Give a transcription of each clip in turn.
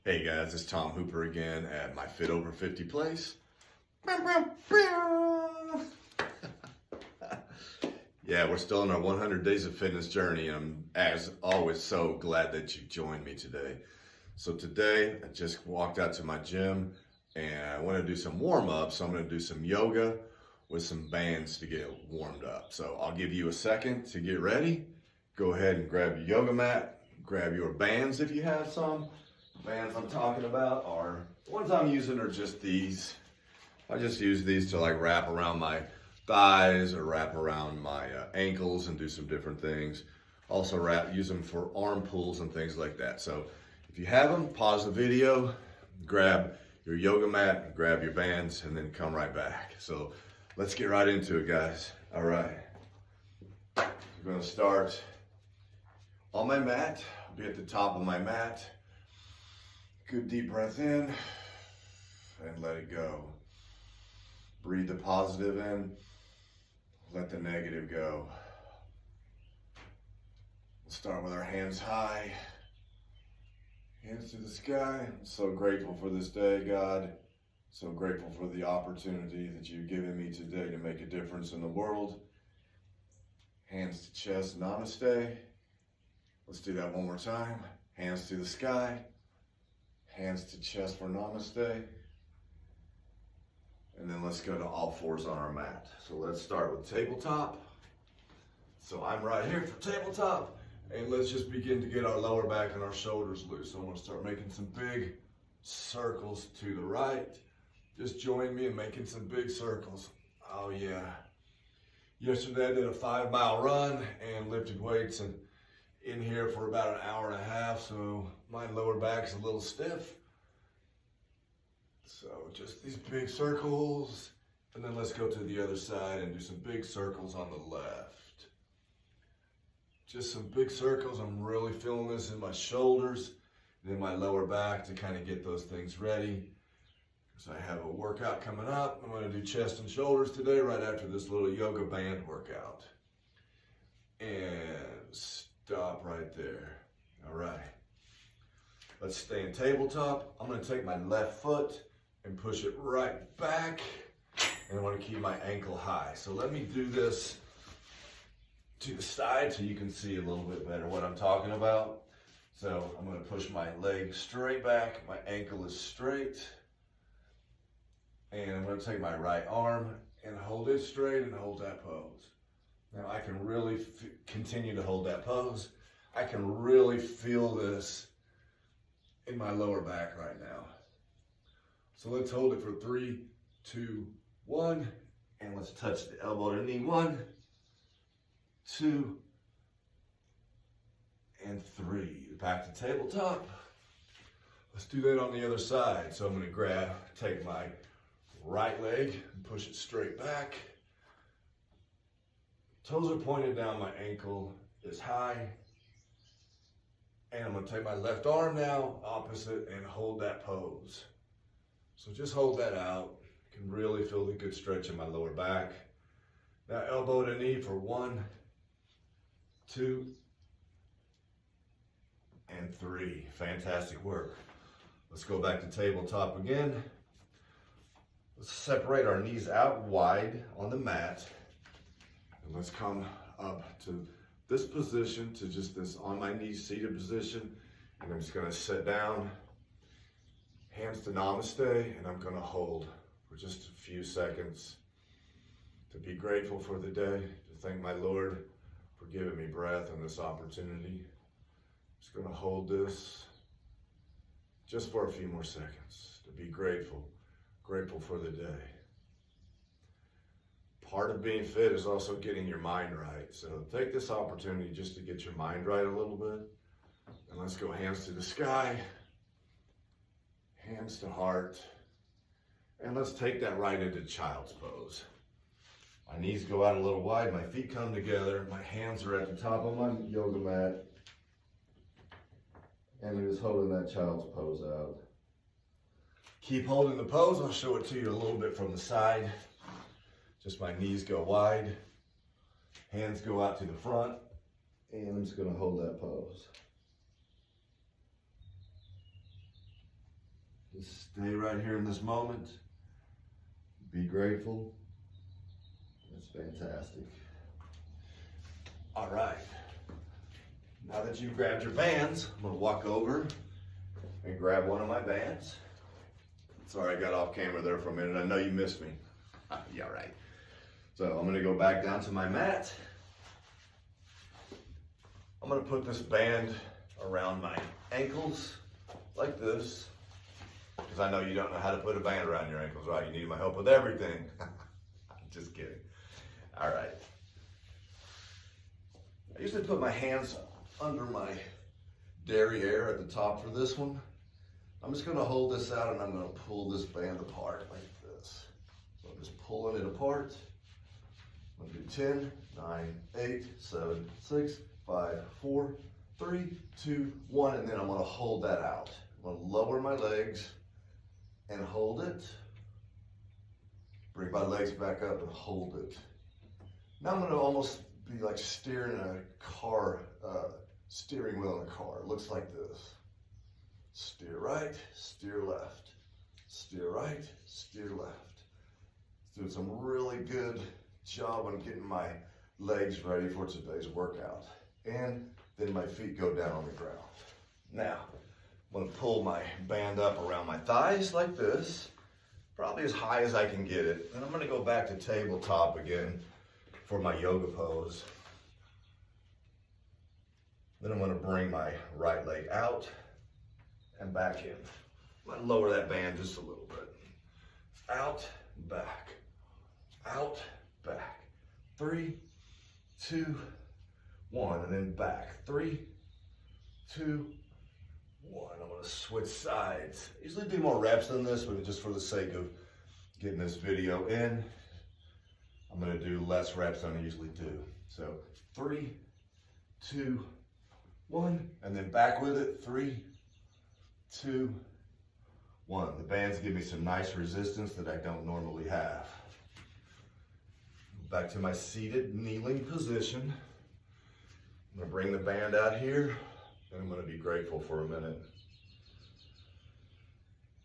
Hey guys, it's Tom Hooper again at my Fit Over 50 place. Yeah, we're still on our 100 days of fitness journey, and I'm, as always, so glad that you joined me today. So today, I just walked out to my gym, and I want to do some warm-up, so I'm going to do some yoga with some bands to get warmed up. So I'll give you a second to get ready. Go ahead and grab your yoga mat, grab your bands if you have some. Bands I'm talking about are, the ones I'm using are just these. I just use these to like wrap around my thighs or wrap around my ankles and do some different things. Also use them for arm pulls and things like that. So if you have them, pause the video, grab your yoga mat, grab your bands, and then come right back. So let's get right into it, guys. All right. We're gonna start on my mat. I'll be at the top of my mat. Good deep breath in and let it go. Breathe the positive in, let the negative go. We'll start with our hands high, hands to the sky. I'm so grateful for this day, God. So grateful for the opportunity that you've given me today to make a difference in the world. Hands to chest, Namaste. Let's do that one more time. Hands to the sky. Hands to chest for Namaste. And then let's go to all fours on our mat. So let's start with tabletop. So I'm right here for tabletop. And let's just begin to get our lower back and our shoulders loose. So I'm gonna start making some big circles to the right. Just join me in making some big circles. Oh yeah. Yesterday I did a 5-mile run and lifted weights and in here for about an hour and a half, so my lower back's a little stiff. So just these big circles, and then let's go to the other side and do some big circles on the left. Just some big circles. I'm really feeling this in my shoulders and in my lower back to kind of get those things ready. So I have a workout coming up. I'm going to do chest and shoulders today right after this little yoga band workout. And stop right there. All right. Let's stay in tabletop. I'm going to take my left foot and push it right back. And I want to keep my ankle high. So let me do this to the side so you can see a little bit better what I'm talking about. So I'm going to push my leg straight back. My ankle is straight. And I'm going to take my right arm and hold it straight and hold that pose. Now I can really continue to hold that pose. I can really feel this in my lower back right now. So let's hold it for 3, 2, 1, and let's touch the elbow to knee. 1, 2, and 3. Back to tabletop. Let's do that on the other side. So I'm going to take my right leg and push it straight back. Toes are pointed down, my ankle is high. And I'm going to take my left arm now, opposite, and hold that pose. So just hold that out. You can really feel the good stretch in my lower back. Now elbow to knee for 1, 2, and 3. Fantastic work. Let's go back to tabletop again. Let's separate our knees out wide on the mat. And let's come up to this position, to just this on my knees seated position. And I'm just gonna sit down, hands to Namaste, and I'm gonna hold for just a few seconds to be grateful for the day, to thank my Lord for giving me breath and this opportunity. Just gonna hold this just for a few more seconds, to be grateful for the day. Part of being fit is also getting your mind right. So take this opportunity just to get your mind right a little bit. And let's go hands to the sky, hands to heart. And let's take that right into child's pose. My knees go out a little wide, my feet come together, my hands are at the top of my yoga mat. And I'm just holding that child's pose out. Keep holding the pose. I'll show it to you a little bit from the side. Just my knees go wide, hands go out to the front, and I'm just gonna hold that pose. Just stay right here in this moment. Be grateful. That's fantastic. All right. Now that you've grabbed your bands, I'm gonna walk over and grab one of my bands. Sorry, I got off camera there for a minute. I know you missed me. Yeah, right. So I'm gonna go back down to my mat. I'm gonna put this band around my ankles like this, because I know you don't know how to put a band around your ankles, right? You need my help with everything. Just kidding. All right. I usually put my hands under my derriere at the top for this one. I'm just gonna hold this out and I'm gonna pull this band apart like this. So I'm just pulling it apart. I'm gonna do 10, 9, 8, 7, 6, 5, 4, 3, 2, 1, and then I'm gonna hold that out. I'm gonna lower my legs and hold it. Bring my legs back up and hold it. Now I'm gonna almost be like steering a car, steering wheel in a car. It looks like this. Steer right, steer left. Steer right, steer left. Doing some really good job on getting my legs ready for today's workout. And then my feet go down on the ground. Now, I'm gonna pull my band up around my thighs like this, probably as high as I can get it. And I'm gonna go back to tabletop again for my yoga pose. Then I'm gonna bring my right leg out and back in. I'm gonna lower that band just a little bit. Out, back, out, back. 3, 2, 1, and then back. 3, 2, 1. I'm gonna switch sides. I usually do more reps than this, but just for the sake of getting this video in, I'm gonna do less reps than I usually do. So 3, 2, 1, and then back with it. 3, 2, 1. The bands give me some nice resistance that I don't normally have. Back to my seated, kneeling position. I'm gonna bring the band out here, and I'm gonna be grateful for a minute.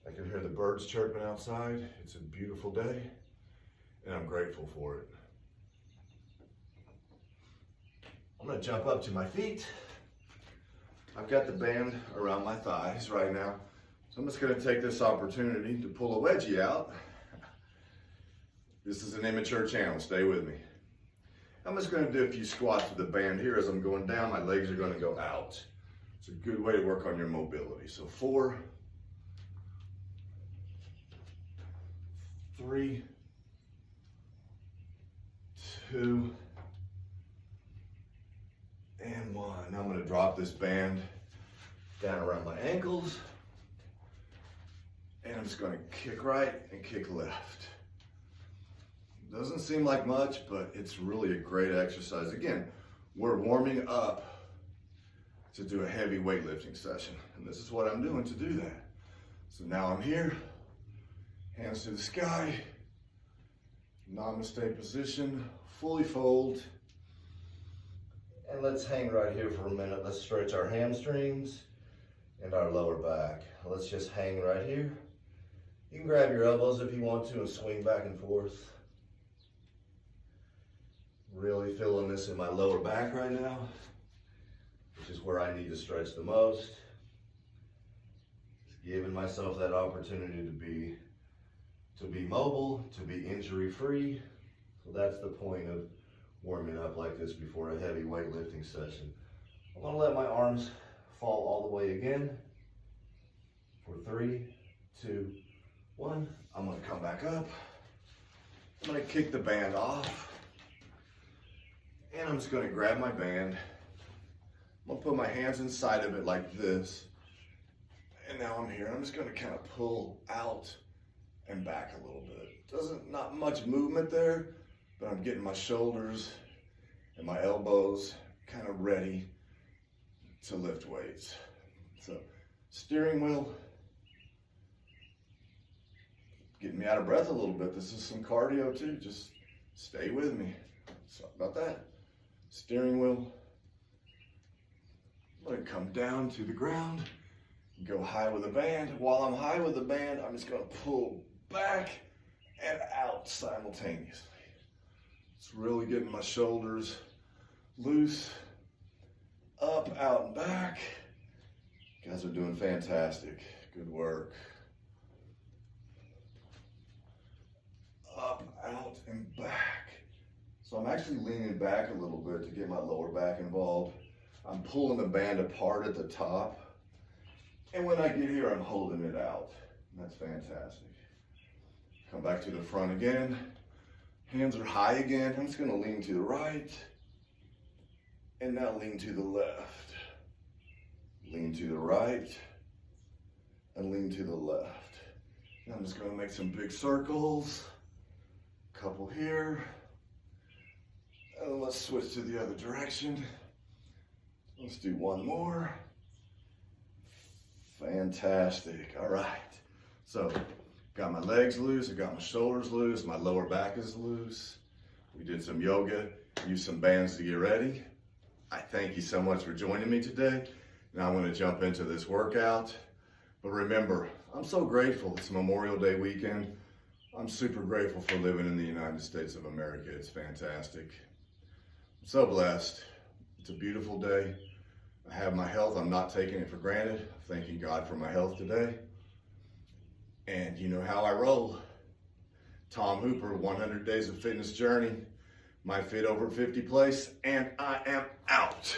I can hear the birds chirping outside. It's a beautiful day, and I'm grateful for it. I'm gonna jump up to my feet. I've got the band around my thighs right now, so I'm just gonna take this opportunity to pull a wedgie out. This is an immature channel, stay with me. I'm just gonna do a few squats with the band here. As I'm going down, my legs are gonna go out. It's a good way to work on your mobility. So 4, 3, 2, and 1. Now I'm gonna drop this band down around my ankles. And I'm just gonna kick right and kick left. Doesn't seem like much, but it's really a great exercise. Again, we're warming up to do a heavy weightlifting session. And this is what I'm doing to do that. So now I'm here, hands to the sky, Namaste position, fully fold. And let's hang right here for a minute. Let's stretch our hamstrings and our lower back. Let's just hang right here. You can grab your elbows if you want to and swing back and forth. Really feeling this in my lower back right now, which is where I need to stretch the most. Just giving myself that opportunity to be mobile, to be injury-free. So that's the point of warming up like this before a heavy weightlifting session. I'm gonna let my arms fall all the way again. For 3, 2, 1. I'm gonna come back up. I'm gonna kick the band off. And I'm just gonna grab my band. I'm gonna put my hands inside of it like this. And now I'm here. I'm just gonna kind of pull out and back a little bit. Not much movement there, but I'm getting my shoulders and my elbows kind of ready to lift weights. So steering wheel, getting me out of breath a little bit. This is some cardio too, just stay with me. Sorry about that. Steering wheel, I'm gonna come down to the ground Go high with the band. While I'm high with the band, I'm just gonna pull back and out simultaneously. It's really getting my shoulders loose, up, out, and back. You guys are doing fantastic. Good work. Up, out, and back. So I'm actually leaning back a little bit to get my lower back involved. I'm pulling the band apart at the top. And when I get here, I'm holding it out. And that's fantastic. Come back to the front again. Hands are high again. I'm just gonna lean to the right. And now lean to the left. Lean to the right. And lean to the left. Now I'm just gonna make some big circles. Couple here. And let's switch to the other direction. Let's do one more. Fantastic. All right. So, got my legs loose, I got my shoulders loose, my lower back is loose. We did some yoga, used some bands to get ready. I thank you so much for joining me today. Now I'm going to jump into this workout. But remember, I'm so grateful. It's Memorial Day weekend. I'm super grateful for living in the United States of America. It's fantastic. I'm so blessed. It's a beautiful day. I have my health. I'm not taking it for granted. I'm thanking God for my health today. And you know how I roll. Tom Hooper, 100 Days of Fitness Journey, my Fit Over 50 place, and I am out.